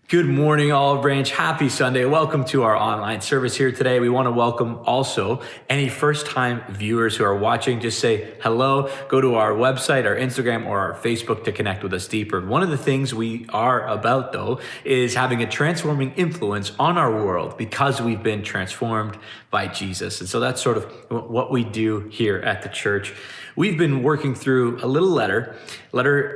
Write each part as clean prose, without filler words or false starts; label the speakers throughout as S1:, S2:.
S1: Good morning, Olive Branch. Happy Sunday. Welcome to our online service here today. We want to welcome also any first-time viewers who are watching. Just say hello. Go to our website, our Instagram, or our Facebook to connect with us deeper. One of the things we are about, though, is having a transforming influence on our world because we've been transformed by Jesus. And so that's sort of what we do here at the church. We've been working through a little letter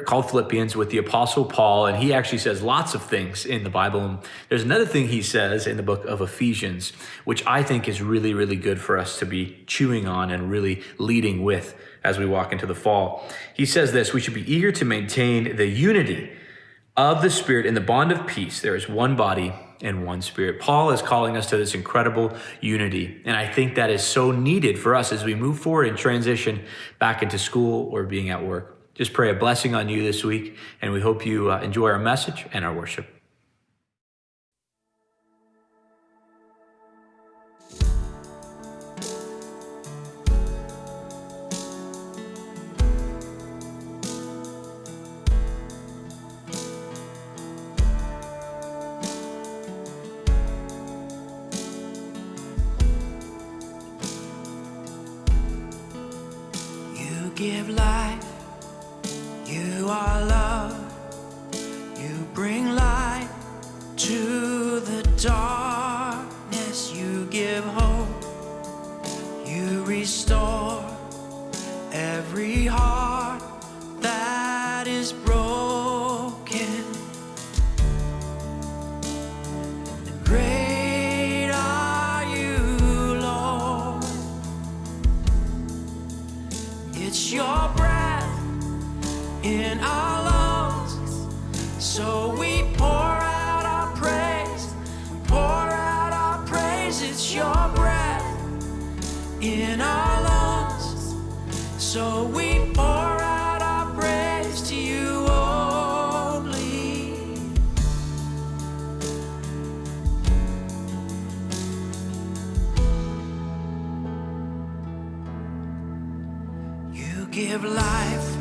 S1: called Philippians with the Apostle Paul, and he actually says lots of things in the Bible. And there's another thing he says in the book of Ephesians, which I think is really, really good for us to be chewing on and really leading with as we walk into the fall. He says this: we should be eager to maintain the unity of the Spirit in the bond of peace. There is one body and one Spirit. Paul is calling us to this incredible unity. And I think that is so needed for us as we move forward and transition back into school or being at work. Just pray a blessing on you this week, and we hope you enjoy our message and our worship.
S2: Give life, you are love, you bring light to the darkness, you give hope, you restore every heart that is broken. Great are you, Lord. It's your breath in our lungs, so we pour out our praise, pour out our praise. It's your breath in our lungs, so we pour out our praise to you only. You give life,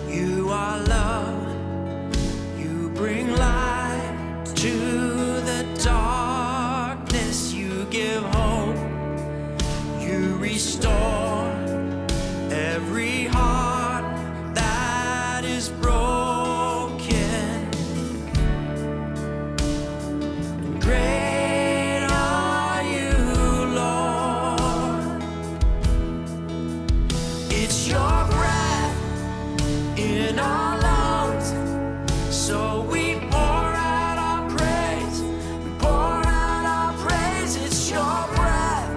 S2: you are love, you bring light to the darkness, you give hope, you restore every heart that is broken. Great are you, Lord. It's your breath in our lungs, so we pour out our praise. We pour out our praise. It's your breath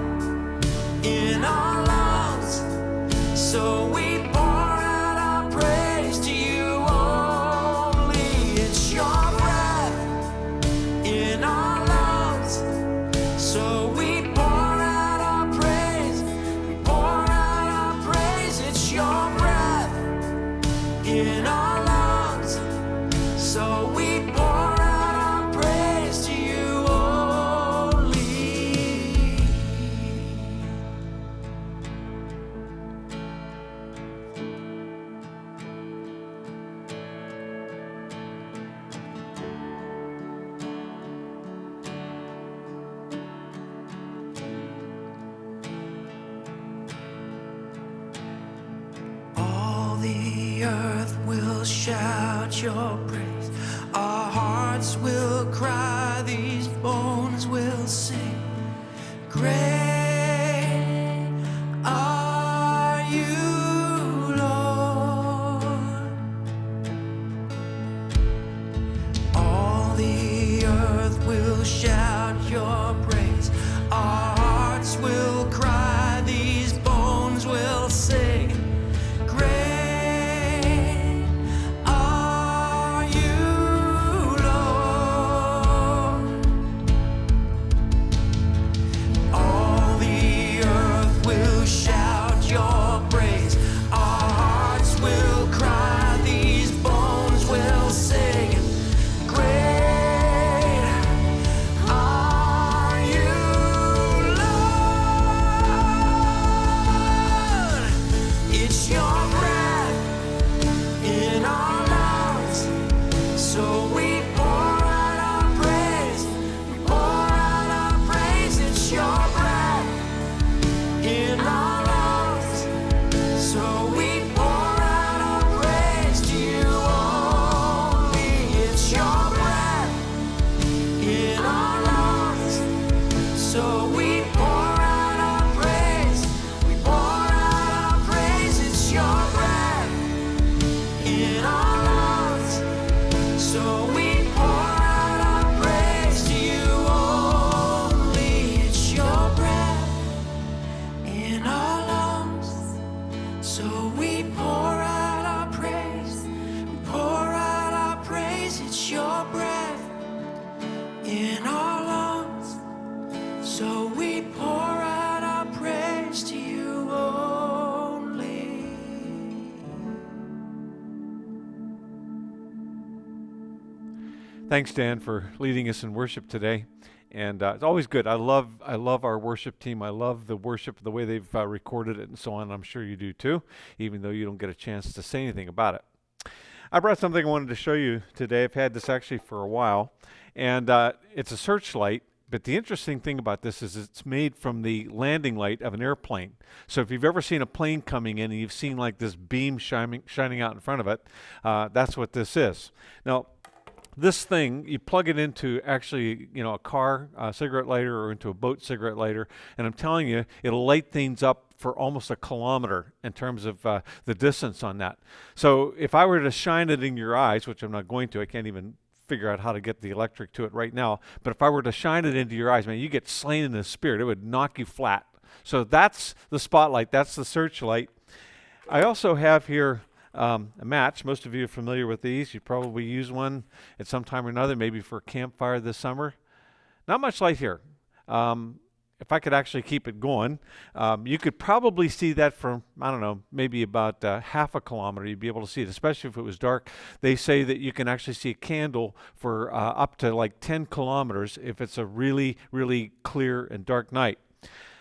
S2: in our lungs, so we pour out our praise to you only. It's your breath in our lungs, so we pour out our praise. We pour out our praise. It's your breath in our lungs, so we pour out our praise to you only. All the earth will shout your praise. Our hearts will cry, these bones will sing. Great are you, Lord. All the earth will shout your praise. Our hearts will cry, these bones will sing. Great are you, Lord. All the earth will shout your praise. Our hearts will cry, these bones will sing. Great are you, Lord. breath in our lungs, so we pour out our praise to you only.
S3: Thanks, Dan, for leading us in worship today. And it's always good. I love our worship team. I love the worship, the way they've recorded it and so on. I'm sure you do too, even though you don't get a chance to say anything about it. I brought something I wanted to show you today. I've had this actually for a while, and it's a searchlight. But the interesting thing about this is it's made from the landing light of an airplane. So if you've ever seen a plane coming in and you've seen like this beam shining out in front of it, that's what this is. Now, this thing, you plug it into actually, a car cigarette lighter or into a boat cigarette lighter, and I'm telling you, it'll light things up for almost a kilometer in terms of the distance on that. So if I were to shine it in your eyes, which I'm not going to, I can't even figure out how to get the electric to it right now, but if I were to shine it into your eyes, man, you get slain in the spirit. It would knock you flat. So that's the spotlight. That's the searchlight. I also have here a match. Most of you are familiar with these. You probably use one at some time or another, maybe for a campfire this summer. Not much light here. If I could actually keep it going, you could probably see that from, I don't know, maybe about half a kilometer. You'd be able to see it, especially if it was dark. They say that you can actually see a candle for up to like 10 kilometers if it's a really, really clear and dark night.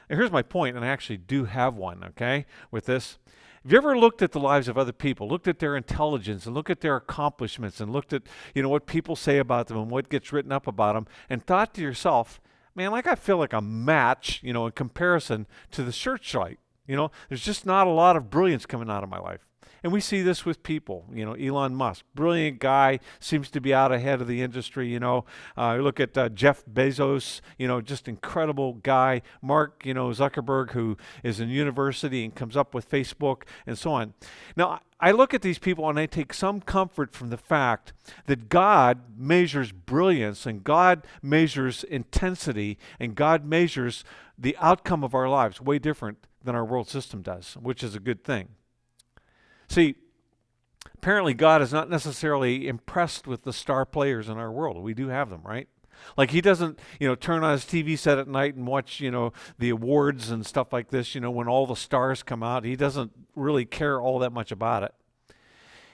S3: And here's my point, and I actually do have one, okay, with this. Have you ever looked at the lives of other people, looked at their intelligence and looked at their accomplishments and looked at, what people say about them and what gets written up about them and thought to yourself, man, like I feel like a match, in comparison to the searchlight. There's just not a lot of brilliance coming out of my life. And we see this with people, Elon Musk, brilliant guy, seems to be out ahead of the industry, You look at Jeff Bezos, just incredible guy. Mark, Zuckerberg, who is in university and comes up with Facebook and so on. Now, I look at these people and I take some comfort from the fact that God measures brilliance and God measures intensity and God measures the outcome of our lives way different than our world system does, which is a good thing. See, apparently God is not necessarily impressed with the star players in our world. We do have them, right? Like he doesn't, turn on his TV set at night and watch, the awards and stuff like this, when all the stars come out. He doesn't really care all that much about it.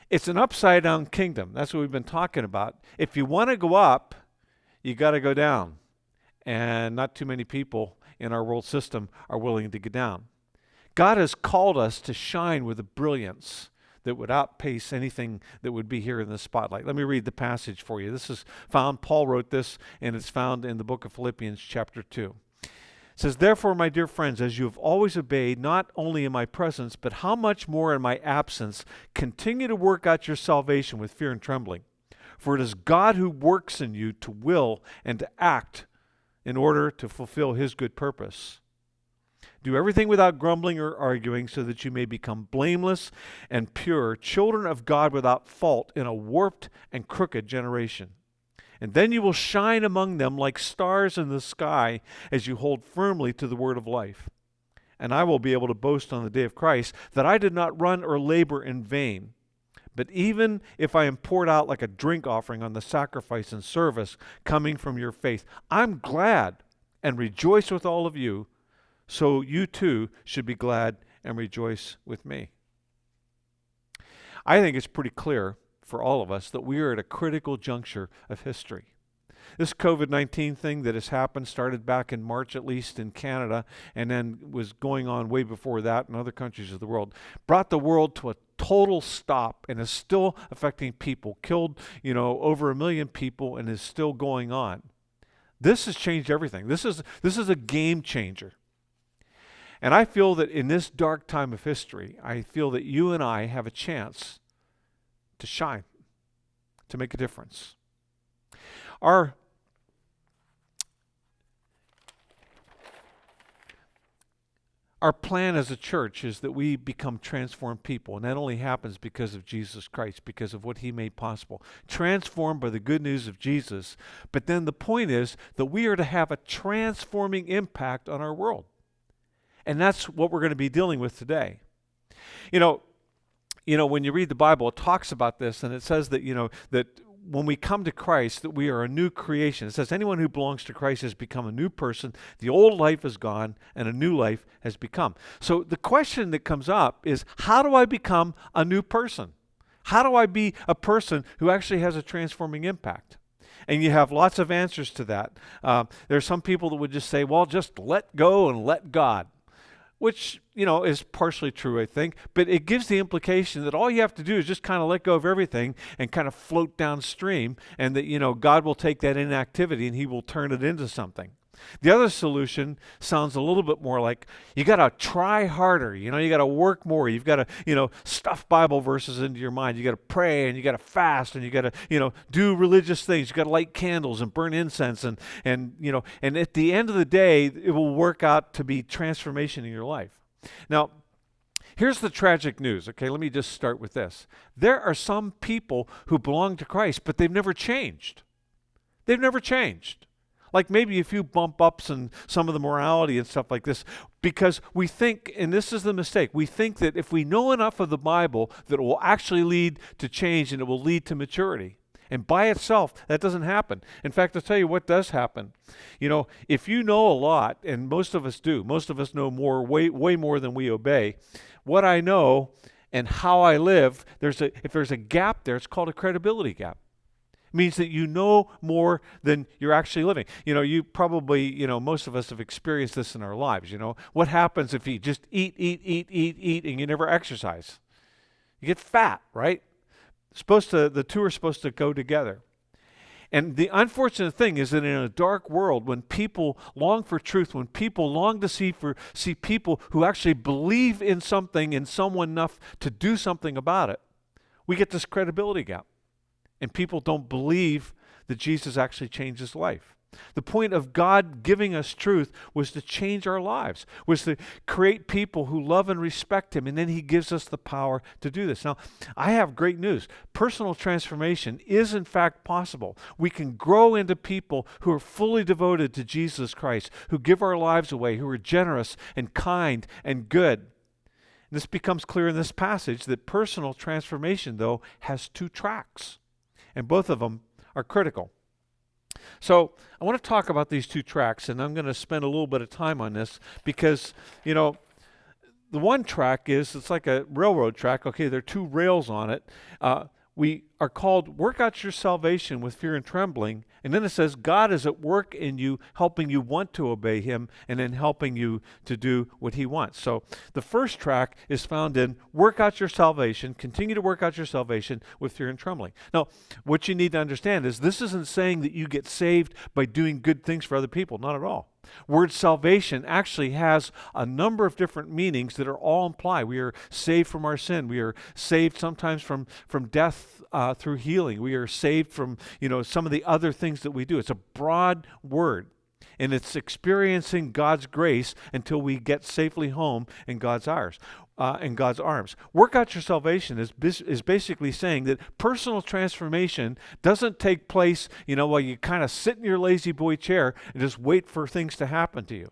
S3: It's an upside down kingdom. That's what we've been talking about. If you want to go up, you got to go down. And not too many people in our world system are willing to go down. God has called us to shine with a brilliance that would outpace anything that would be here in the spotlight. Let me read the passage for you. This is found, Paul wrote this, and it's found in the book of Philippians chapter 2. It says, "Therefore, my dear friends, as you have always obeyed, not only in my presence, but how much more in my absence, continue to work out your salvation with fear and trembling. For it is God who works in you to will and to act in order to fulfill his good purpose. Do everything without grumbling or arguing, so that you may become blameless and pure, children of God without fault in a warped and crooked generation. And then you will shine among them like stars in the sky as you hold firmly to the word of life. And I will be able to boast on the day of Christ that I did not run or labor in vain. But even if I am poured out like a drink offering on the sacrifice and service coming from your faith, I'm glad and rejoice with all of you. So you too should be glad and rejoice with me." I think it's pretty clear for all of us that we are at a critical juncture of history. This COVID-19 thing that has happened started back in March, at least in Canada, and then was going on way before that in other countries of the world, brought the world to a total stop and is still affecting people, killed, over 1 million people and is still going on. This has changed everything. This is a game changer. And I feel that in this dark time of history, I feel that you and I have a chance to shine, to make a difference. Our plan as a church is that we become transformed people, and that only happens because of Jesus Christ, because of what he made possible. Transformed by the good news of Jesus, but then the point is that we are to have a transforming impact on our world. And that's what we're going to be dealing with today. When you read the Bible, it talks about this, and it says that, that when we come to Christ, that we are a new creation. It says anyone who belongs to Christ has become a new person. The old life is gone and a new life has become. So the question that comes up is, how do I become a new person? How do I be a person who actually has a transforming impact? And you have lots of answers to that. There are some people that would just say, well, just let go and let God, which, is partially true, I think. But it gives the implication that all you have to do is just kind of let go of everything and kind of float downstream, and that, God will take that inactivity and he will turn it into something. The other solution sounds a little bit more like you got to try harder. You got to work more. You've got to, stuff Bible verses into your mind. You got to pray and you got to fast and you got to, do religious things. You got to light candles and burn incense and at the end of the day, it will work out to be transformation in your life. Now, here's the tragic news. Okay, let me just start with this. There are some people who belong to Christ, but they've never changed. They've never changed. Like maybe a few bump ups and some of the morality and stuff like this, because we think, and this is the mistake, we think that if we know enough of the Bible that it will actually lead to change and it will lead to maturity. And by itself, that doesn't happen. In fact, I'll tell you what does happen. If you know a lot, and most of us do, most of us know more, way more than we obey, what I know and how I live, if there's a gap there, it's called a credibility gap. Means that you know more than you're actually living. You probably, most of us have experienced this in our lives. What happens if you just eat, and you never exercise? You get fat, right? The two are supposed to go together. And the unfortunate thing is that in a dark world, when people long for truth, when people long to see people who actually believe in something, in someone enough to do something about it, we get this credibility gap. And people don't believe that Jesus actually changed his life. The point of God giving us truth was to change our lives, was to create people who love and respect him, and then he gives us the power to do this. Now, I have great news. Personal transformation is in fact possible. We can grow into people who are fully devoted to Jesus Christ, who give our lives away, who are generous and kind and good. And this becomes clear in this passage that personal transformation, though, has two tracks. And both of them are critical. So I want to talk about these two tracks, and I'm going to spend a little bit of time on this because, the one track it's like a railroad track. Okay, there are two rails on it. We are called work out your salvation with fear and trembling. And then it says God is at work in you, helping you want to obey him and then helping you to do what he wants. So the first track is found in work out your salvation, continue to work out your salvation with fear and trembling. Now, what you need to understand is this isn't saying that you get saved by doing good things for other people. Not at all. Word salvation actually has a number of different meanings that are all implied. We are saved from our sin. We are saved sometimes from death through healing. We are saved from, some of the other things that we do. It's a broad word, and it's experiencing God's grace until we get safely home in God's arms. Work out your salvation is basically saying that personal transformation doesn't take place, while you kind of sit in your lazy boy chair and just wait for things to happen to you.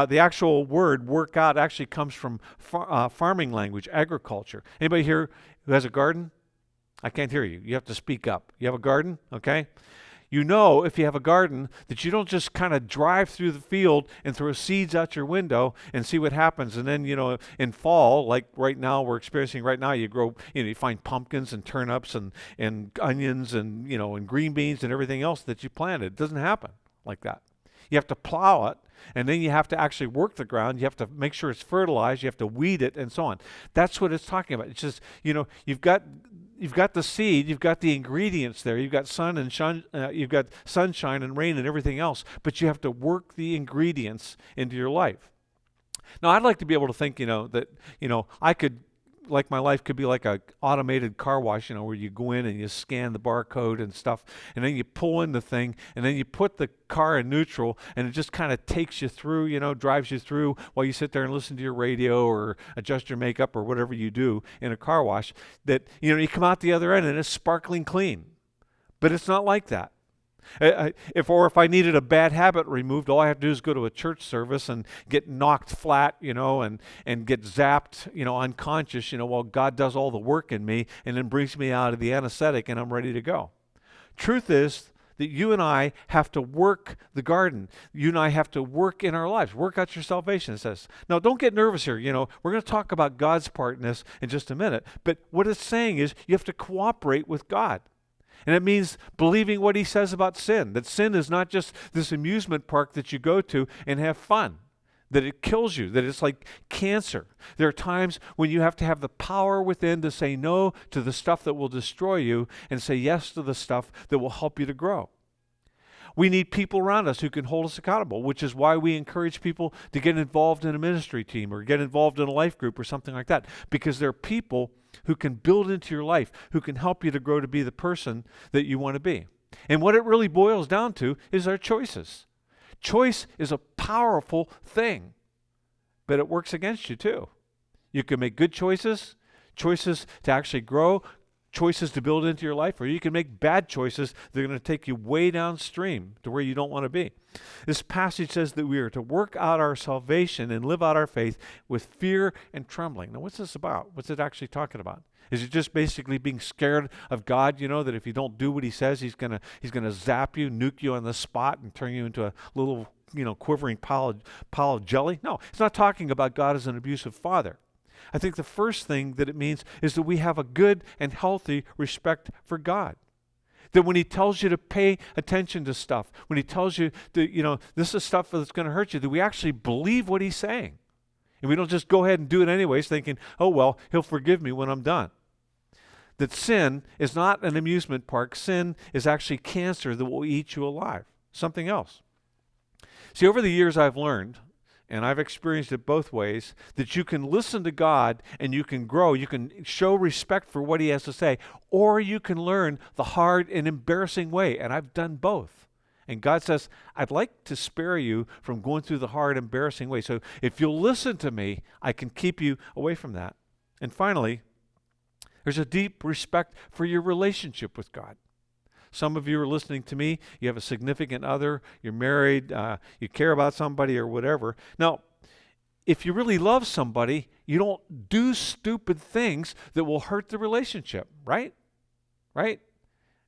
S3: The actual word work out actually comes from farming language, agriculture. Anybody here who has a garden? I can't hear you. You have to speak up. You have a garden? Okay. If you have a garden, that you don't just kind of drive through the field and throw seeds out your window and see what happens. And then, in fall, like right now, we're experiencing right now, you grow, you find pumpkins and turnips and onions and, and green beans and everything else that you planted. It doesn't happen like that. You have to plow it, and then you have to actually work the ground. You have to make sure it's fertilized. You have to weed it and so on. That's what it's talking about. It's just, you've got the seed, you've got the ingredients there, you've got you've got sunshine and rain and everything else, but you have to work the ingredients into your life. Now, I'd like to be able to think, that, I could, like my life could be like a automated car wash, where you go in and you scan the barcode and stuff, and then you pull in the thing, and then you put the car in neutral, and it just kind of takes you through, drives you through while you sit there and listen to your radio or adjust your makeup or whatever you do in a car wash, that, you come out the other end and it's sparkling clean. But it's not like that. If I needed a bad habit removed, all I have to do is go to a church service and get knocked flat, and get zapped, unconscious, while God does all the work in me and then brings me out of the anesthetic and I'm ready to go. Truth is that you and I have to work the garden. You and I have to work in our lives. Work out your salvation, it says. Now, don't get nervous here. We're going to talk about God's part in this in just a minute. But what it's saying is you have to cooperate with God. And it means believing what he says about sin, that sin is not just this amusement park that you go to and have fun, that it kills you, that it's like cancer. There are times when you have to have the power within to say no to the stuff that will destroy you and say yes to the stuff that will help you to grow. We need people around us who can hold us accountable, which is why we encourage people to get involved in a ministry team or get involved in a life group or something like that, because there are people who can build into your life, who can help you to grow to be the person that you want to be. And what it really boils down to is our choices. Choice is a powerful thing, but it works against you too. You can make good choices, choices to actually grow, choices to build into your life, or you can make bad choices that are going to take you way downstream to where you don't want to be. This passage says that we are to work out our salvation and live out our faith with fear and trembling. Now, what's this about? What's it actually talking about? Is it just basically being scared of God, that if you don't do what he says, he's gonna zap you, nuke you on the spot, and turn you into a little, quivering pile of jelly? No, it's not talking about God as an abusive father. I think the first thing that it means is that we have a good and healthy respect for God. That when he tells you to pay attention to stuff, when he tells you that, this is stuff that's going to hurt you, that we actually believe what he's saying. And we don't just go ahead and do it anyways, thinking, oh, well, he'll forgive me when I'm done. That sin is not an amusement park. Sin is actually cancer that will eat you alive. Something else. See, over the years I've learned, and I've experienced it both ways, that you can listen to God and you can grow. You can show respect for what he has to say, or you can learn the hard and embarrassing way. And I've done both. And God says, I'd like to spare you from going through the hard, embarrassing way. So if you'll listen to me, I can keep you away from that. And finally, there's a deep respect for your relationship with God. Some of you are listening to me, you have a significant other, you're married, you care about somebody or whatever. Now, if you really love somebody, you don't do stupid things that will hurt the relationship, right? Right?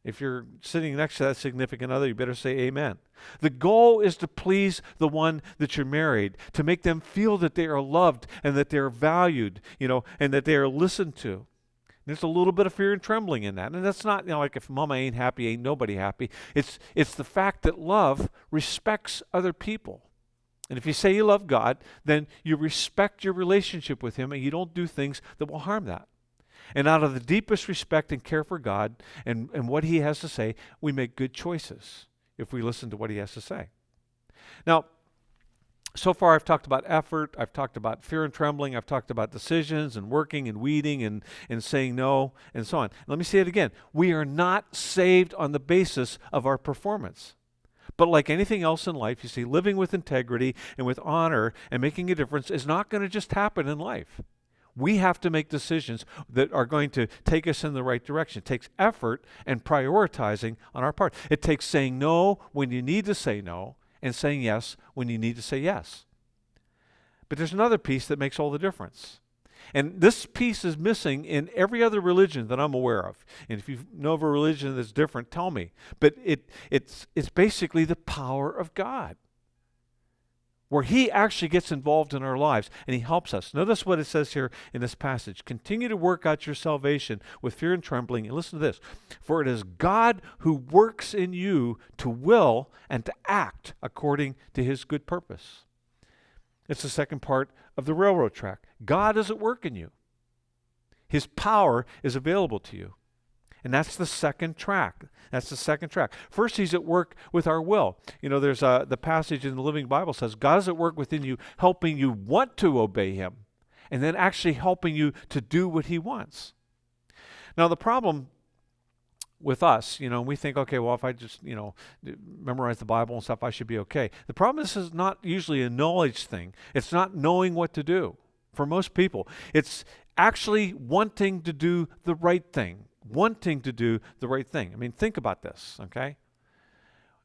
S3: If you're sitting next to that significant other, you better say amen. The goal is to please the one that you're married, to make them feel that they are loved and that they are valued, and that they are listened to. There's a little bit of fear and trembling in that. And that's not, like if mama ain't happy, ain't nobody happy. It's the fact that love respects other people. And if you say you love God, then you respect your relationship with him and you don't do things that will harm that. And out of the deepest respect and care for God and what he has to say, we make good choices if we listen to what he has to say. Now, so far, I've talked about effort, I've talked about fear and trembling, I've talked about decisions and working and weeding and saying no and so on. Let me say it again. We are not saved on the basis of our performance. But like anything else in life, you see, living with integrity and with honor and making a difference is not going to just happen in life. We have to make decisions that are going to take us in the right direction. It takes effort and prioritizing on our part. It takes saying no when you need to say no, and saying yes when you need to say yes. But there's another piece that makes all the difference. And this piece is missing in every other religion that I'm aware of. And if you know of a religion that's different, tell me. But it's basically the power of God, where he actually gets involved in our lives and he helps us. Notice what it says here in this passage. Continue to work out your salvation with fear and trembling. And listen to this. For it is God who works in you to will and to act according to his good purpose. It's the second part of the railroad track. God is at work in you. His power is available to you. And that's the second track. That's the second track. First, he's at work with our will. There's the passage in the Living Bible says, God is at work within you, helping you want to obey him, and then actually helping you to do what he wants. Now, the problem with us, we think, okay, well, if I just, memorize the Bible and stuff, I should be okay. The problem is this is not usually a knowledge thing. It's not knowing what to do for most people. It's actually wanting to do the right thing. Wanting to do the right thing. I mean, think about this, okay?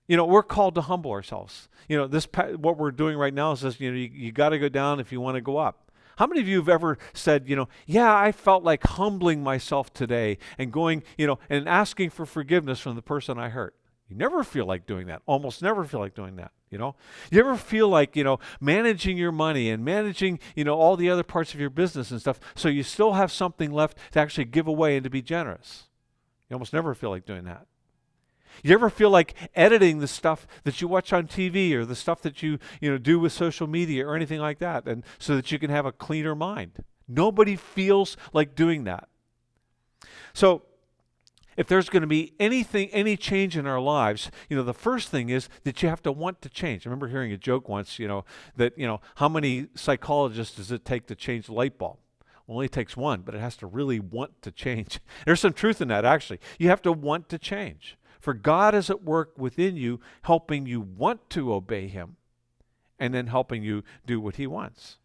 S3: We're called to humble ourselves. What we're doing right now is this, you got to go down if you want to go up. How many of you have ever said, yeah, I felt like humbling myself today and going, and asking for forgiveness from the person I hurt? You never feel like doing that. Almost never feel like doing that, You ever feel like, managing your money and managing, all the other parts of your business and stuff, so you still have something left to actually give away and to be generous? You almost never feel like doing that. You ever feel like editing the stuff that you watch on TV or the stuff that you do with social media or anything like that, and so that you can have a cleaner mind? Nobody feels like doing that. So if there's going to be any change in our lives, the first thing is that you have to want to change. I remember hearing a joke once, that, how many psychologists does it take to change the light bulb? Well, it only takes one, but it has to really want to change. There's some truth in that, actually. You have to want to change. For God is at work within you, helping you want to obey Him, and then helping you do what He wants.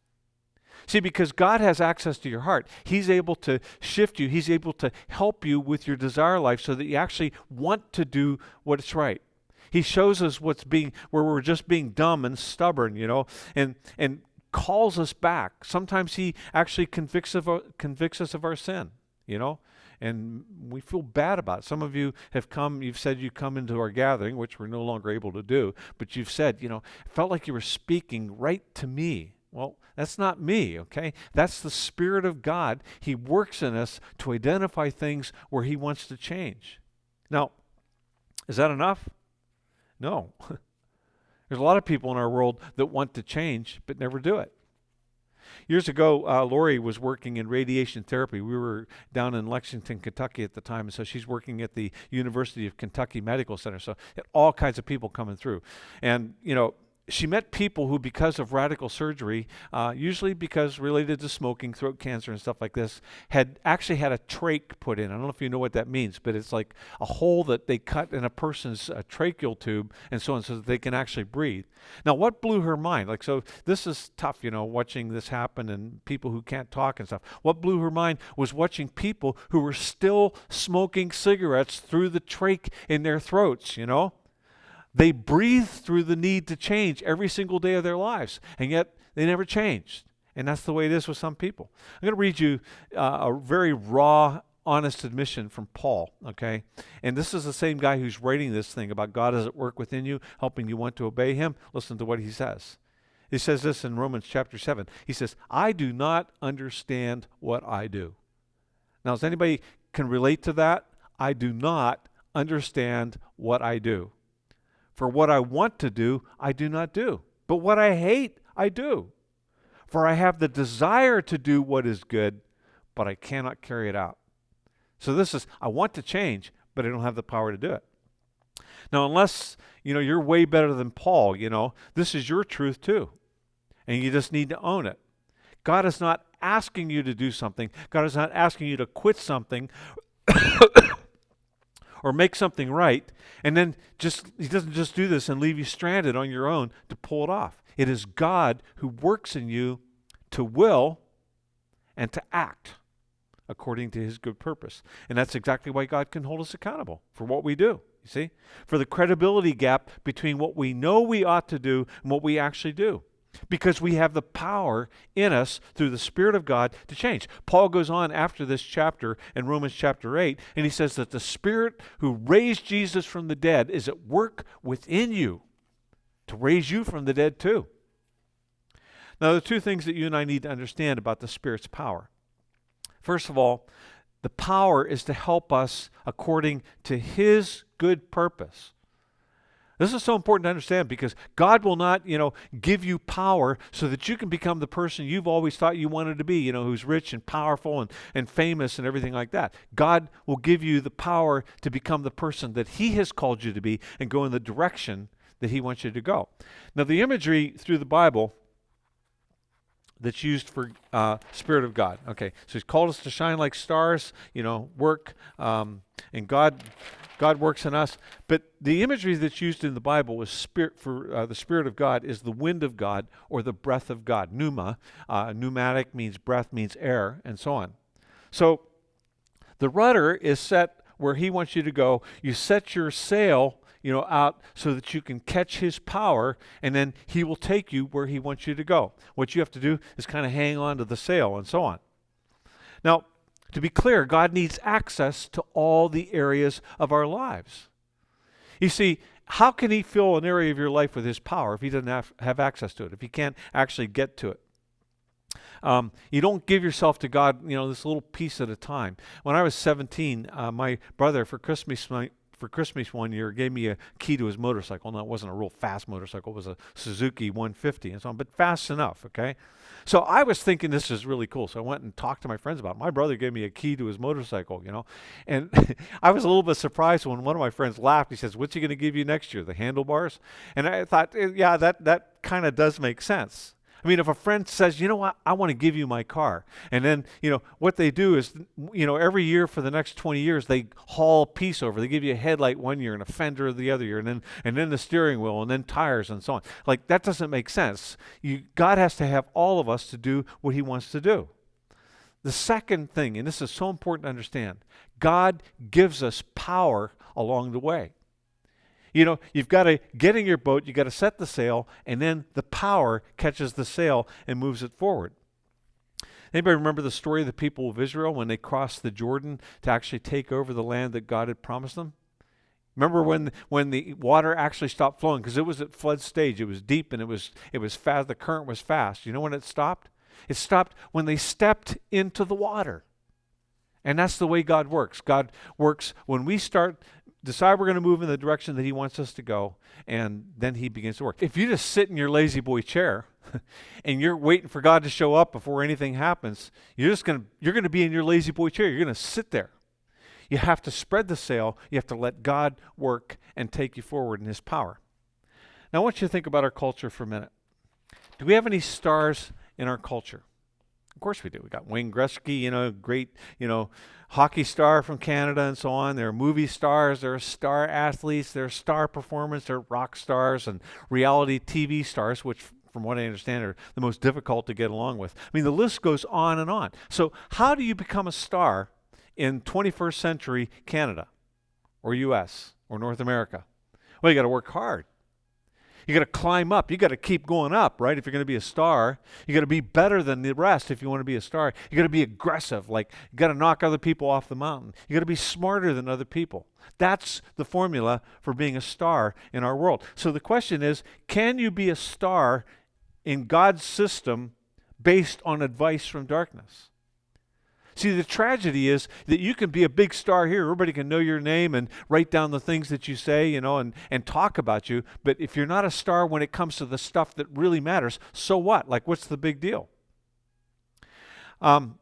S3: See, because God has access to your heart, He's able to shift you. He's able to help you with your desire life so that you actually want to do what's right. He shows us where we're just being dumb and stubborn, and calls us back. Sometimes He actually convicts us of our sin, and we feel bad about it. Some of you you've said you come into our gathering, which we're no longer able to do, but you've said, it felt like you were speaking right to me. Well, that's not me, okay? That's the Spirit of God. He works in us to identify things where He wants to change. Now, is that enough? No. There's a lot of people in our world that want to change but never do it. Years ago, Lori was working in radiation therapy. We were down in Lexington, Kentucky at the time, and so she's working at the University of Kentucky Medical Center. So all kinds of people coming through. And, she met people who, because of radical surgery, usually because related to smoking, throat cancer and stuff like this, had actually had a trach put in. I don't know if you know what that means, but it's like a hole that they cut in a person's tracheal tube and so on, so that they can actually breathe. Now, what blew her mind? So this is tough, watching this happen and people who can't talk and stuff. What blew her mind was watching people who were still smoking cigarettes through the trach in their throats, They breathe through the need to change every single day of their lives, and yet they never changed. And that's the way it is with some people. I'm going to read you a very raw, honest admission from Paul, okay? And this is the same guy who's writing this thing about God is at work within you, helping you want to obey Him. Listen to what he says. He says this in Romans chapter 7. He says, I do not understand what I do. Now, does anybody can relate to that? I do not understand what I do. For what I want to do, I do not do. But what I hate, I do. For I have the desire to do what is good, but I cannot carry it out. So this is, I want to change, but I don't have the power to do it. Now, unless, you're way better than Paul, this is your truth too. And you just need to own it. God is not asking you to do something. God is not asking you to quit something or make something right, and then He doesn't just do this and leave you stranded on your own to pull it off. It is God who works in you to will and to act according to His good purpose. And that's exactly why God can hold us accountable for what we do, you see? For the credibility gap between what we know we ought to do and what we actually do. Because we have the power in us through the Spirit of God to change. Paul goes on after this chapter in Romans chapter 8, and he says that the Spirit who raised Jesus from the dead is at work within you to raise you from the dead too. Now, there are two things that you and I need to understand about the Spirit's power. First of all, the power is to help us according to His good purpose. This is so important to understand because God will not, give you power so that you can become the person you've always thought you wanted to be, who's rich and powerful and famous and everything like that. God will give you the power to become the person that He has called you to be and go in the direction that He wants you to go. Now, the imagery through the Bible that's used for Spirit of God. Okay, so He's called us to shine like stars, work, and God works in us. But the imagery that's used in the Bible is spirit for the Spirit of God is the wind of God or the breath of God. Pneuma, pneumatic means breath, means air, and so on. So the rudder is set where He wants you to go. You set your sail, out so that you can catch his power, and then he will take you where he wants you to go. What you have to do is kind of hang on to the sail and so on. Now, to be clear, God needs access to all the areas of our lives. You see, how can he fill an area of your life with his power if he doesn't have access to it, if he can't actually get to it? You don't give yourself to God, this little piece at a time. When I was 17, my brother, for Christmas one year, gave me a key to his motorcycle. No, it wasn't a real fast motorcycle. It was a Suzuki 150 and so on, but fast enough, okay? So I was thinking this is really cool. So I went and talked to my friends about it. My brother gave me a key to his motorcycle, And I was a little bit surprised when one of my friends laughed. He says, "What's he going to give you next year, the handlebars?" And I thought, yeah, that kind of does make sense. I mean, if a friend says, "You know what, I want to give you my car," and then, what they do is, every year for the next 20 years, they haul a piece over. They give you a headlight one year and a fender the other year, and then the steering wheel, and then tires and so on. Like, that doesn't make sense. God has to have all of us to do what he wants to do. The second thing, and this is so important to understand, God gives us power along the way. You've got to get in your boat, you've got to set the sail, and then the power catches the sail and moves it forward. Anybody remember the story of the people of Israel when they crossed the Jordan to actually take over the land that God had promised them? Remember when the water actually stopped flowing, because it was at flood stage, it was deep, and it was fast, the current was fast. You know when it stopped? It stopped when they stepped into the water. And that's the way God works. God works when we decide we're going to move in the direction that he wants us to go, and then he begins to work. If you just sit in your lazy boy chair and you're waiting for God to show up before anything happens, you're going to be in your lazy boy chair. You're going to sit there. You have to spread the sail. You have to let God work and take you forward in his power. Now, I want you to think about our culture for a minute. Do we have any stars in our culture? Of course we do. We got Wayne Gretzky, great, hockey star from Canada and so on. There are movie stars, there are star athletes, there are star performers, there are rock stars and reality TV stars, which from what I understand are the most difficult to get along with. I mean, the list goes on and on. So how do you become a star in 21st century Canada or US or North America? Well, you got to work hard. You got to climb up. You got to keep going up, right? If you're going to be a star, you got to be better than the rest. If you want to be a star, you got to be aggressive. Like, you got to knock other people off the mountain. You got to be smarter than other people. That's the formula for being a star in our world. So the question is, can you be a star in God's system based on advice from darkness? See, the tragedy is that you can be a big star here. Everybody can know your name and write down the things that you say, and talk about you. But if you're not a star when it comes to the stuff that really matters, so what? Like, what's the big deal? And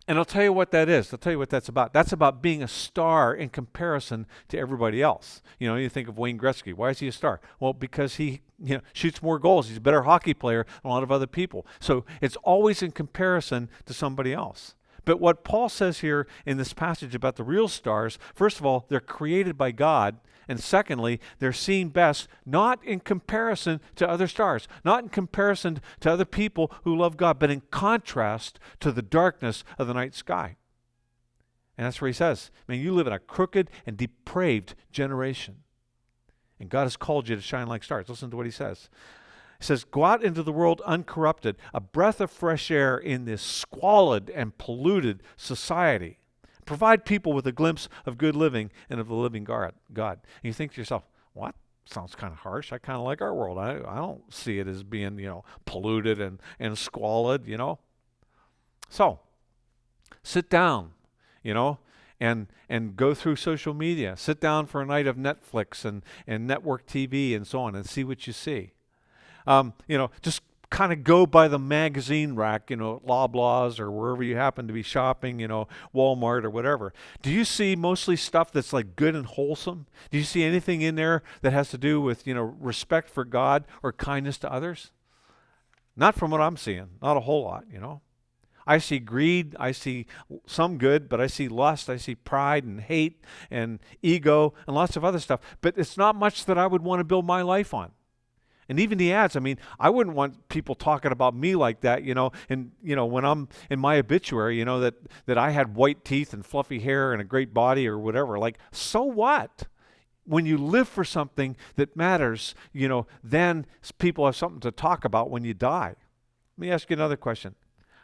S3: I'll tell you what that is. I'll tell you what that's about. That's about being a star in comparison to everybody else. You think of Wayne Gretzky. Why is he a star? Well, because he shoots more goals. He's a better hockey player than a lot of other people. So it's always in comparison to somebody else. But what Paul says here in this passage about the real stars, first of all, they're created by God. And secondly, they're seen best not in comparison to other stars, not in comparison to other people who love God, but in contrast to the darkness of the night sky. And that's where he says, you live in a crooked and depraved generation. And God has called you to shine like stars. Listen to what he says. He says, go out into the world uncorrupted, a breath of fresh air in this squalid and polluted society. Provide people with a glimpse of good living and of the living God. And you think to yourself, what? Sounds kind of harsh. I kind of like our world. I don't see it as being, polluted and squalid, So, sit down, and go through social media. Sit down for a night of Netflix and network TV and so on and see what you see. Just kind of go by the magazine rack, at Loblaws or wherever you happen to be shopping, Walmart or whatever. Do you see mostly stuff that's like good and wholesome? Do you see anything in there that has to do with, respect for God or kindness to others? Not from what I'm seeing. Not a whole lot, I see greed, I see some good, but I see lust, I see pride and hate and ego and lots of other stuff. But it's not much that I would want to build my life on. And even the ads, I wouldn't want people talking about me like that, and, when I'm in my obituary, that I had white teeth and fluffy hair and a great body or whatever. Like, so what? when you live for something that matters, then people have something to talk about when you die. Let me ask you another question.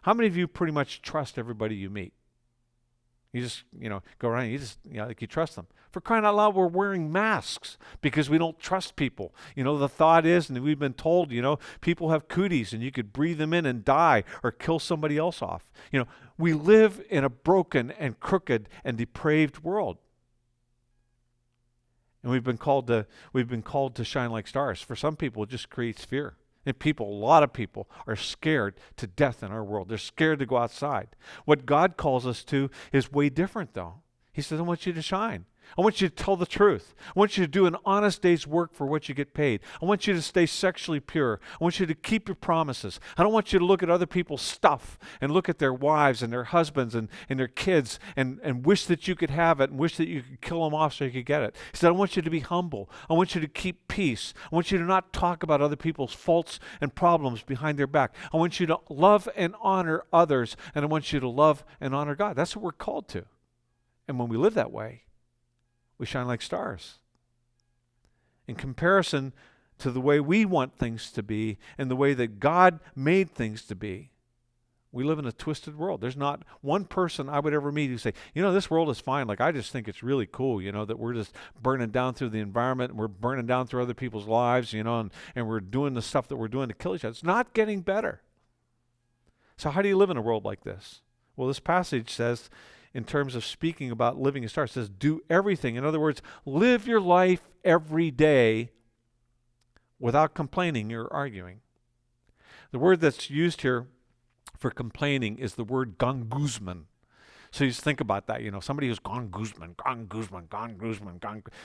S3: How many of you pretty much trust everybody you meet? You just, go around, like you trust them. For crying out loud, we're wearing masks because we don't trust people. The thought is, and we've been told, people have cooties and you could breathe them in and die or kill somebody else off. We live in a broken and crooked and depraved world. And we've been called to shine like stars. For some people, it just creates fear. And a lot of people are scared to death in our world. They're scared to go outside. What God calls us to is way different, though. He says, I want you to shine. I want you to tell the truth. I want you to do an honest day's work for what you get paid. I want you to stay sexually pure. I want you to keep your promises. I don't want you to look at other people's stuff and look at their wives and their husbands and their kids and wish that you could have it and wish that you could kill them off so you could get it. He said, I want you to be humble. I want you to keep peace. I want you to not talk about other people's faults and problems behind their back. I want you to love and honor others, and I want you to love and honor God. That's what we're called to. And when we live that way, we shine like stars. In comparison to the way we want things to be and the way that God made things to be, we live in a twisted world. There's not one person I would ever meet who say, this world is fine. Like, I just think it's really cool, that we're just burning down through the environment and we're burning down through other people's lives, and we're doing the stuff that we're doing to kill each other. It's not getting better. So how do you live in a world like this? Well, this passage says, in terms of speaking about living a star, it says do everything. In other words, live your life every day without complaining or arguing. The word that's used here for complaining is the word gonguzman. So you just think about that, somebody who's gonguzman.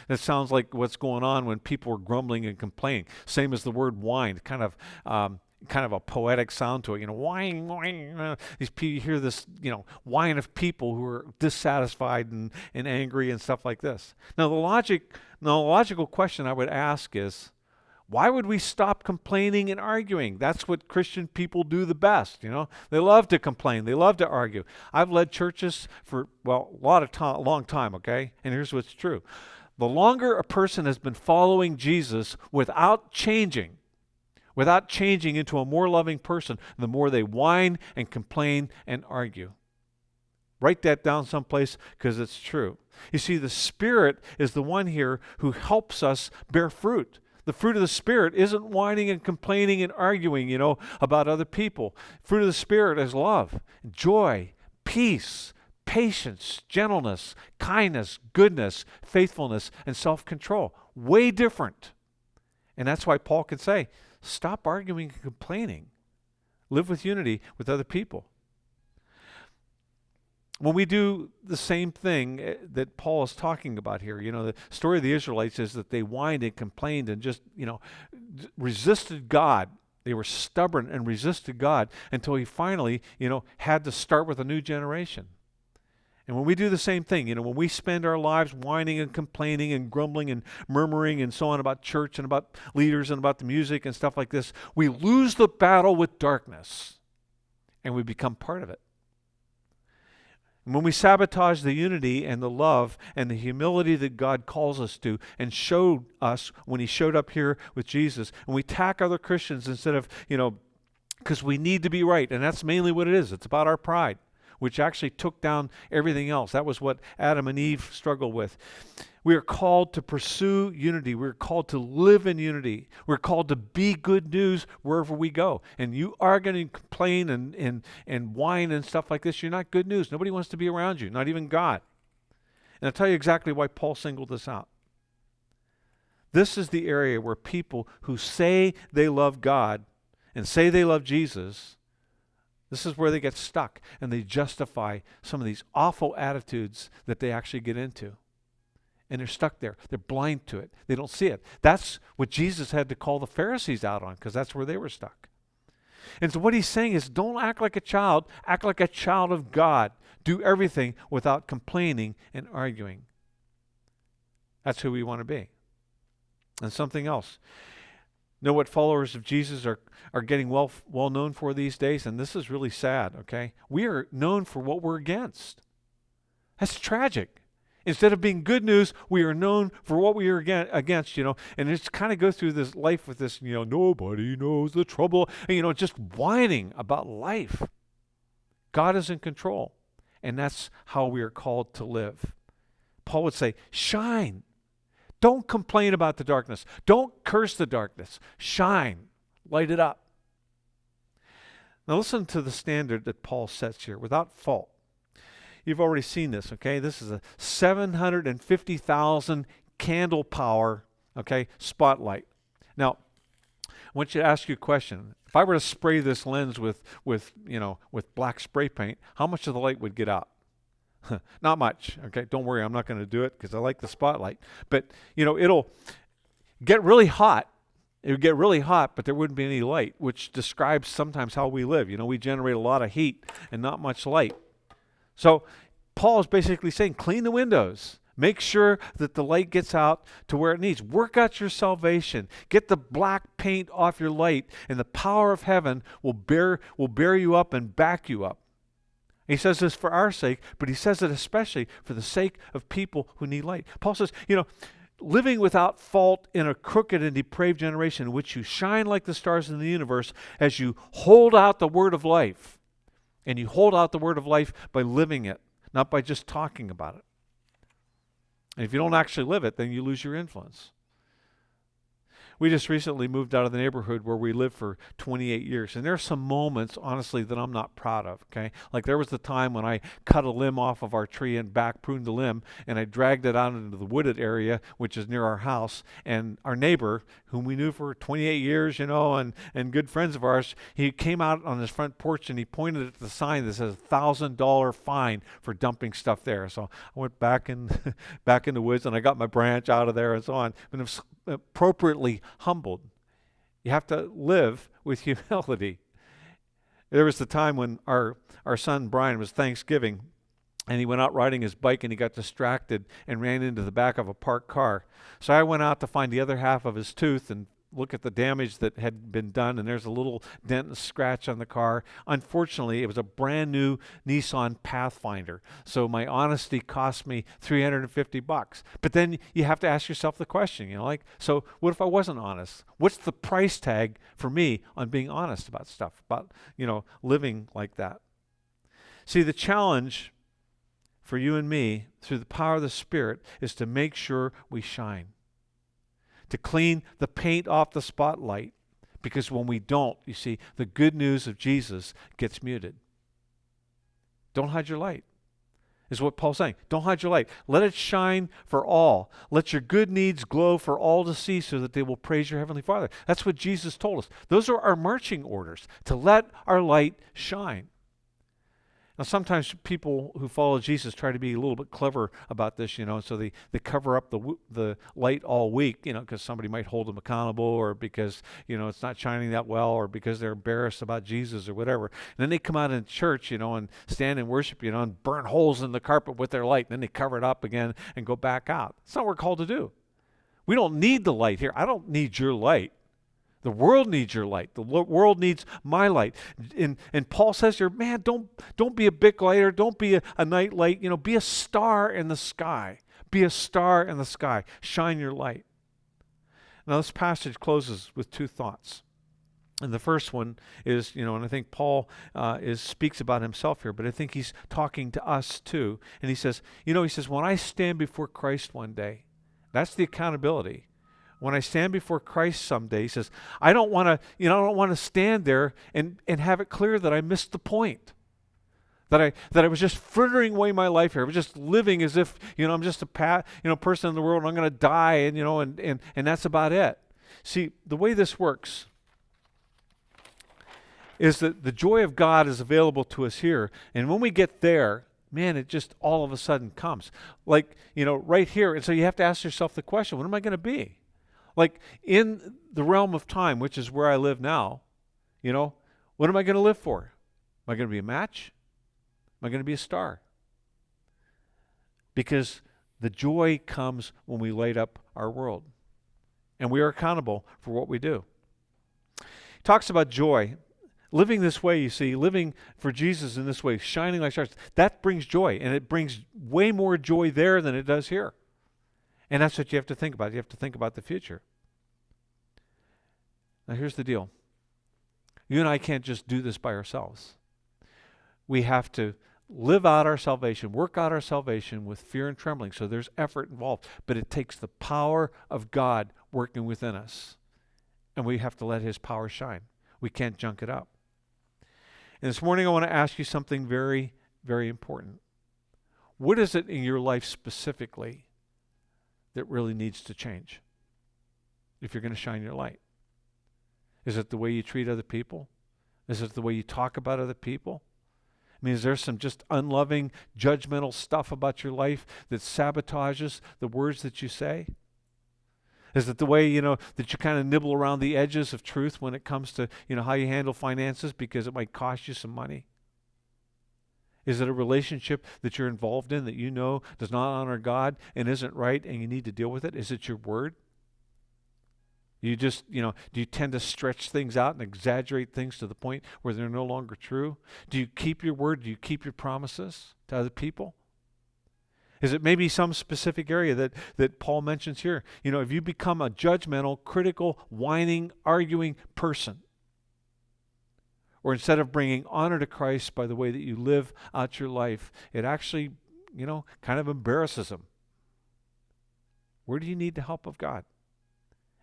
S3: That sounds like what's going on when people are grumbling and complaining. Same as the word whine, kind of a poetic sound to it, whine, whine. These people, you hear this, whine of people who are dissatisfied and angry and stuff like this. Now, the logical question I would ask is, why would we stop complaining and arguing? That's what Christian people do the best, They love to complain. They love to argue. I've led churches for, a long time, okay? And here's what's true. The longer a person has been following Jesus without changing into a more loving person, the more they whine and complain and argue. Write that down someplace because it's true. You see, the Spirit is the one here who helps us bear fruit. The fruit of the Spirit isn't whining and complaining and arguing, about other people. Fruit of the Spirit is love, joy, peace, patience, gentleness, kindness, goodness, faithfulness, and self-control. Way different. And that's why Paul can say, stop arguing and complaining. Live with unity with other people. When we do the same thing that Paul is talking about here, the story of the Israelites is that they whined and complained and just, resisted God. They were stubborn and resisted God until he finally, had to start with a new generation. And when we do the same thing, when we spend our lives whining and complaining and grumbling and murmuring and so on about church and about leaders and about the music and stuff like this, we lose the battle with darkness and we become part of it. And when we sabotage the unity and the love and the humility that God calls us to and showed us when he showed up here with Jesus, and we attack other Christians instead of, because we need to be right, and that's mainly what it is. It's about our pride, which actually took down everything else. That was what Adam and Eve struggled with. We are called to pursue unity. We're called to live in unity. We're called to be good news wherever we go. And you are going to complain and whine and stuff like this. You're not good news. Nobody wants to be around you, not even God. And I'll tell you exactly why Paul singled this out. This is the area where people who say they love God and say they love Jesus, this is where they get stuck and they justify some of these awful attitudes that they actually get into. And they're stuck there. They're blind to it. They don't see it. That's what Jesus had to call the Pharisees out on, because that's where they were stuck. And so what he's saying is, don't act like a child. Act like a child of God. Do everything without complaining and arguing. That's who we want to be. And something else. Know what followers of Jesus are getting well known for these days? And this is really sad, okay? We are known for what we're against. That's tragic. Instead of being good news, we are known for what we are against, and it's kind of go through this life with this, nobody knows the trouble, and, just whining about life. God is in control, and that's how we are called to live. Paul would say, shine. Don't complain about the darkness. Don't curse the darkness. Shine. Light it up. Now listen to the standard that Paul sets here, without fault. You've already seen this, okay? This is a 750,000 candle power, okay, spotlight. Now, I want you to ask you a question. If I were to spray this lens with black spray paint, how much of the light would get out? Not much, okay? Don't worry, I'm not going to do it because I like the spotlight. But, it'll get really hot. It would get really hot, but there wouldn't be any light, which describes sometimes how we live. We generate a lot of heat and not much light. So Paul is basically saying, clean the windows. Make sure that the light gets out to where it needs. Work out your salvation. Get the black paint off your light, and the power of heaven will bear you up and back you up. He says this for our sake, but he says it especially for the sake of people who need light. Paul says, living without fault in a crooked and depraved generation in which you shine like the stars in the universe as you hold out the word of life. And you hold out the word of life by living it, not by just talking about it. And if you don't actually live it, then you lose your influence. We just recently moved out of the neighborhood where we lived for 28 years. And there are some moments, honestly, that I'm not proud of, okay? Like there was the time when I cut a limb off of our tree and pruned the limb, and I dragged it out into the wooded area, which is near our house. And our neighbor, whom we knew for 28 years, and good friends of ours, he came out on his front porch and he pointed at the sign that says $1,000 fine for dumping stuff there. So I went back in the woods and I got my branch out of there and so on. But it was appropriately humbled. You have to live with humility. There was the time when our son Brian was Thanksgiving, and he went out riding his bike and he got distracted and ran into the back of a parked car. So I went out to find the other half of his tooth and look at the damage that had been done, and there's a little dent and scratch on the car. Unfortunately, it was a brand new Nissan Pathfinder, so my honesty cost me $350. But then you have to ask yourself the question, so what if I wasn't honest? What's the price tag for me on being honest about stuff, about living like that? See, the challenge for you and me through the power of the Spirit is to make sure we shine, to clean the paint off the spotlight, because when we don't, you see, the good news of Jesus gets muted. Don't hide your light, is what Paul's saying. Don't hide your light. Let it shine for all. Let your good needs glow for all to see so that they will praise your Heavenly Father. That's what Jesus told us. Those are our marching orders, to let our light shine. Now, sometimes people who follow Jesus try to be a little bit clever about this, so they cover up the light all week, because somebody might hold them accountable, or because, it's not shining that well, or because they're embarrassed about Jesus or whatever. And then they come out in church, and stand and worship, and burn holes in the carpet with their light. And then they cover it up again and go back out. That's not what we're called to do. We don't need the light here. I don't need your light. The world needs your light. The world needs my light. And Paul says here, man, don't be a big lighter. Don't be a night light. Be a star in the sky. Be a star in the sky. Shine your light. Now this passage closes with two thoughts. And the first one is, and I think Paul speaks about himself here, but I think he's talking to us too. And he says, when I stand before Christ one day, that's the accountability. When I stand before Christ someday, he says, I don't want to stand there and have it clear that I missed the point. That I was just frittering away my life here. I was just living as if, I'm just a person in the world and I'm going to die and that's about it. See, the way this works is that the joy of God is available to us here. And when we get there, man, it just all of a sudden comes. Like, right here. And so you have to ask yourself the question, what am I going to be? Like in the realm of time, which is where I live now, what am I going to live for? Am I going to be a match? Am I going to be a star? Because the joy comes when we light up our world. And we are accountable for what we do. He talks about joy. Living this way, you see, living for Jesus in this way, shining like stars, that brings joy, and it brings way more joy there than it does here. And that's what you have to think about. You have to think about the future. Now here's the deal. You and I can't just do this by ourselves. We have to live out our salvation, work out our salvation with fear and trembling. So there's effort involved, but it takes the power of God working within us. And we have to let his power shine. We can't junk it up. And this morning I want to ask you something very, very important. What is it in your life specifically that really needs to change if you're going to shine your light? Is it the way you treat other people? Is it the way you talk about other people? I mean, is there some just unloving, judgmental stuff about your life that sabotages the words that you say? Is it the way, that you kind of nibble around the edges of truth when it comes to, how you handle finances because it might cost you some money? Is it a relationship that you're involved in that does not honor God and isn't right and you need to deal with it? Is it your word? You just, do you tend to stretch things out and exaggerate things to the point where they're no longer true? Do you keep your word? Do you keep your promises to other people? Is it maybe some specific area that Paul mentions here? If you become a judgmental, critical, whining, arguing person, or instead of bringing honor to Christ by the way that you live out your life, it actually, kind of embarrasses him. Where do you need the help of God?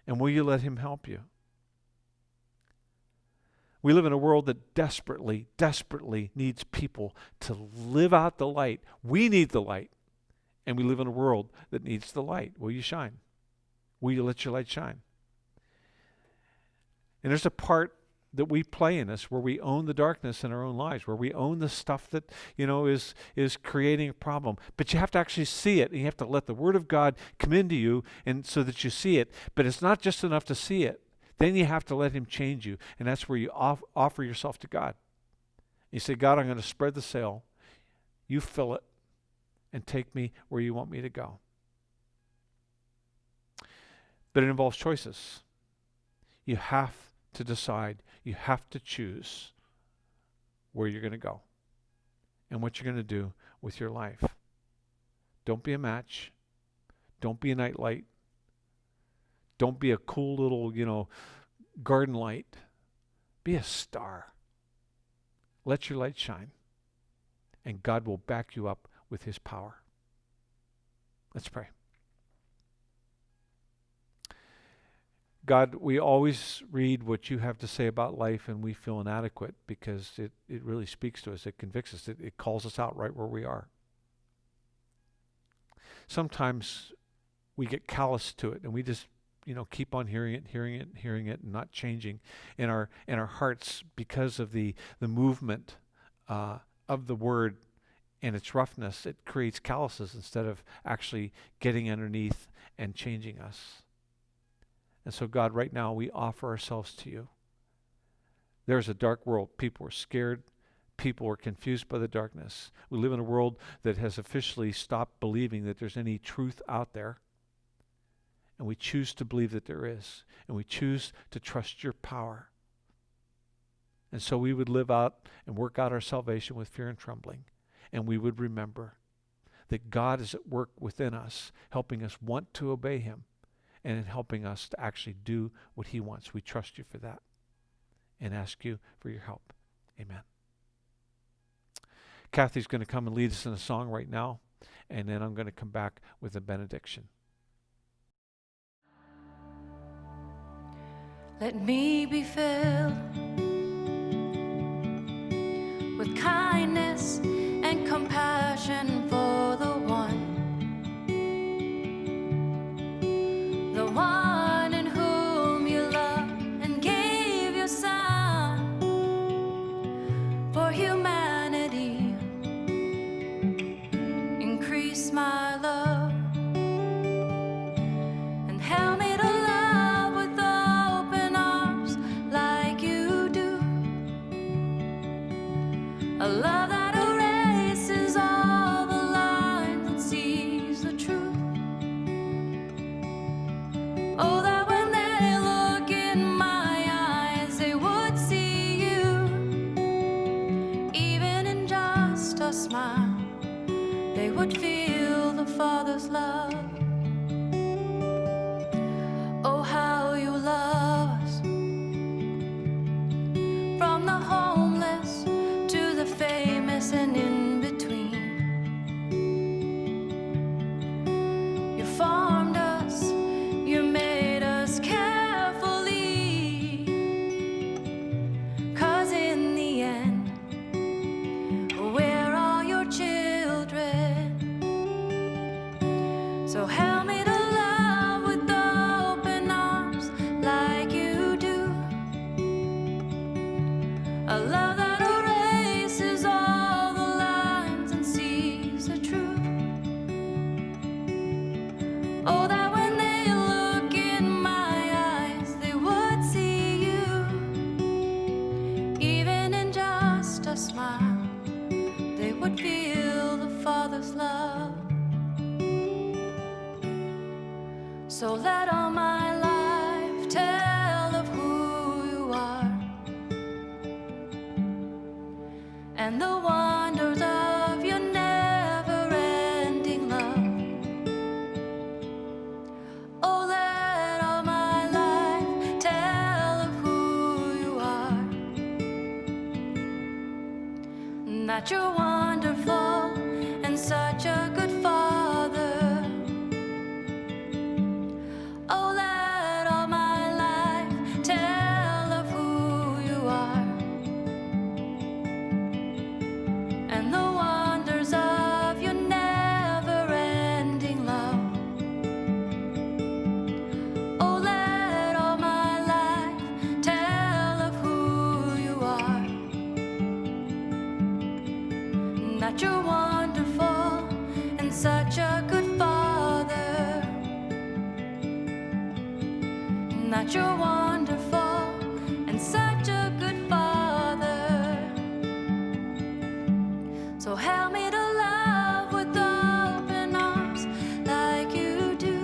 S3: And will you let him help you? We live in a world that desperately, desperately needs people to live out the light. We need the light. And we live in a world that needs the light. Will you shine? Will you let your light shine? And there's a part that we play in this where we own the darkness in our own lives, where we own the stuff that, is creating a problem. But you have to actually see it, and you have to let the Word of God come into you and so that you see it. But it's not just enough to see it. Then you have to let him change you, and that's where you offer yourself to God. You say, God, I'm going to spread the sail. You fill it and take me where you want me to go. But it involves choices. You have to decide. You have to choose where you're going to go and what you're going to do with your life. Don't be a match. Don't be a nightlight. Don't be a cool little, garden light. Be a star. Let your light shine, and God will back you up with his power. Let's pray. God, we always read what you have to say about life and we feel inadequate because it really speaks to us. It convicts us. It calls us out right where we are. Sometimes we get callous to it and we just, keep on hearing it and not changing in our hearts because of the movement of the word and its roughness. It creates calluses instead of actually getting underneath and changing us. And so, God, right now we offer ourselves to you. There's a dark world. People are scared. People are confused by the darkness. We live in a world that has officially stopped believing that there's any truth out there. And we choose to believe that there is. And we choose to trust your power. And so we would live out and work out our salvation with fear and trembling. And we would remember that God is at work within us, helping us want to obey him. And in helping us to actually do what he wants. We trust you for that and ask you for your help. Amen. Kathy's going to come and lead us in a song right now, and then I'm going to come back with a benediction.
S4: Let me be filled with kindness and compassion for the one in whom you love and gave your son for humanity. Increase my love and help me to love with open arms like you do. A love that erases all the lines and sees the truth. Oh, that when they look in my eyes, they would see you. that you're wonderful and such a good Father. Oh, let all my life tell of who you are and the wonders of your never-ending love. Oh, let all my life tell of who you are, and that you're wonderful and such a good Father, and that you're wonderful and such a good Father. So help me to love with open arms like you do,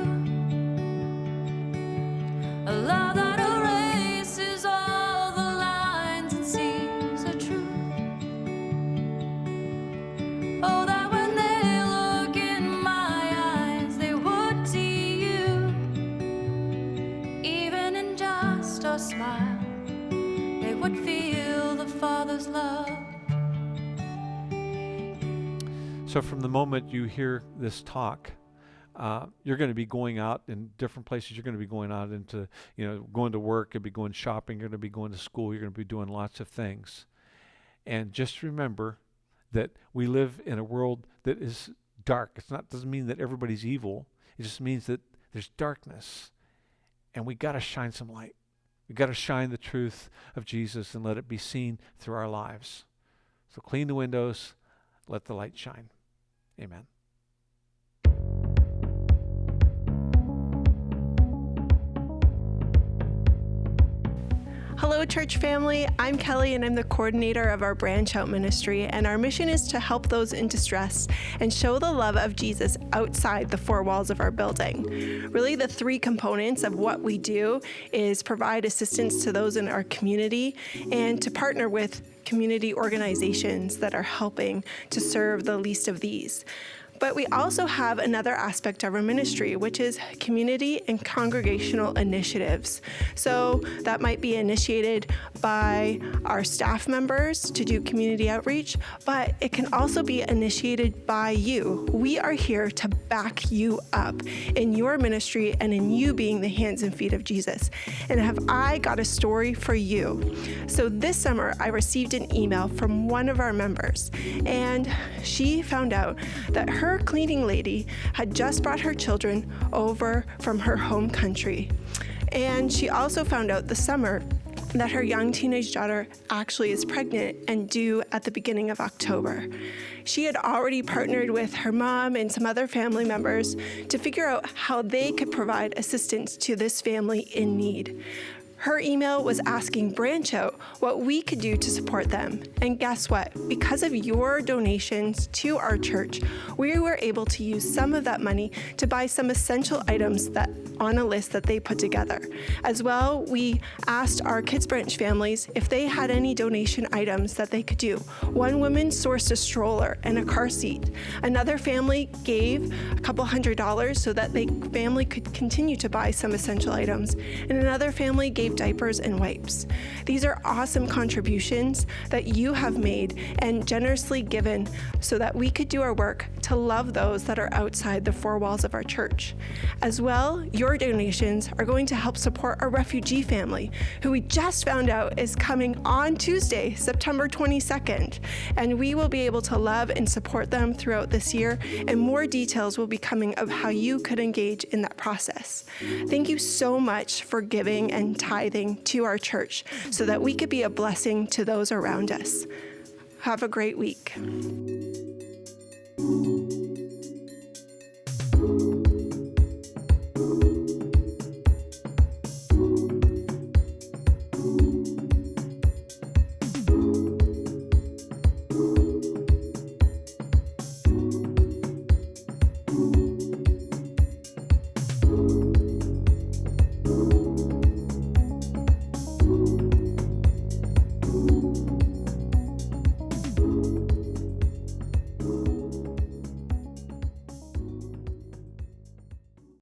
S4: a love that erases all the lines and sees the truth. Oh, that when they look in my eyes, they would see you. Even in just a smile, they would feel the Father's love.
S3: So from the moment you hear this talk, you're going to be going out in different places. You're going to be going out into, going to work. You'll be going shopping. You're going to be going to school. You're going to be doing lots of things. And just remember that we live in a world that is dark. Doesn't mean that everybody's evil. It just means that there's darkness. And we got to shine some light. We got to shine the truth of Jesus and let it be seen through our lives. So clean the windows. Let the light shine. Amen.
S5: Hello, church family. I'm Kelly, and I'm the coordinator of our Branch Out ministry, and our mission is to help those in distress and show the love of Jesus outside the four walls of our building. Really, the three components of what we do is provide assistance to those in our community and to partner with community organizations that are helping to serve the least of these. But we also have another aspect of our ministry, which is community and congregational initiatives. So that might be initiated by our staff members to do community outreach, but it can also be initiated by you. We are here to back you up in your ministry and in you being the hands and feet of Jesus. And have I got a story for you? So this summer, I received an email from one of our members, and she found out that her cleaning lady had just brought her children over from her home country. And she also found out this summer that her young teenage daughter actually is pregnant and due at the beginning of October. She had already partnered with her mom and some other family members to figure out how they could provide assistance to this family in need. Her email was asking Branch Out what we could do to support them. And guess what? Because of your donations to our church, we were able to use some of that money to buy some essential items that on a list that they put together. As well, we asked our Kids Branch families if they had any donation items that they could do. One woman sourced a stroller and a car seat. Another family gave a couple $100 so that the family could continue to buy some essential items. And another family gave diapers and wipes. These are awesome contributions that you have made and generously given so that we could do our work to love those that are outside the four walls of our church. As well, your donations are going to help support our refugee family, who we just found out is coming on Tuesday, September 22nd. And we will be able to love and support them throughout this year, and more details will be coming of how you could engage in that process. Thank you so much for giving and tithing to our church so that we could be a blessing to those around us. Have a great week.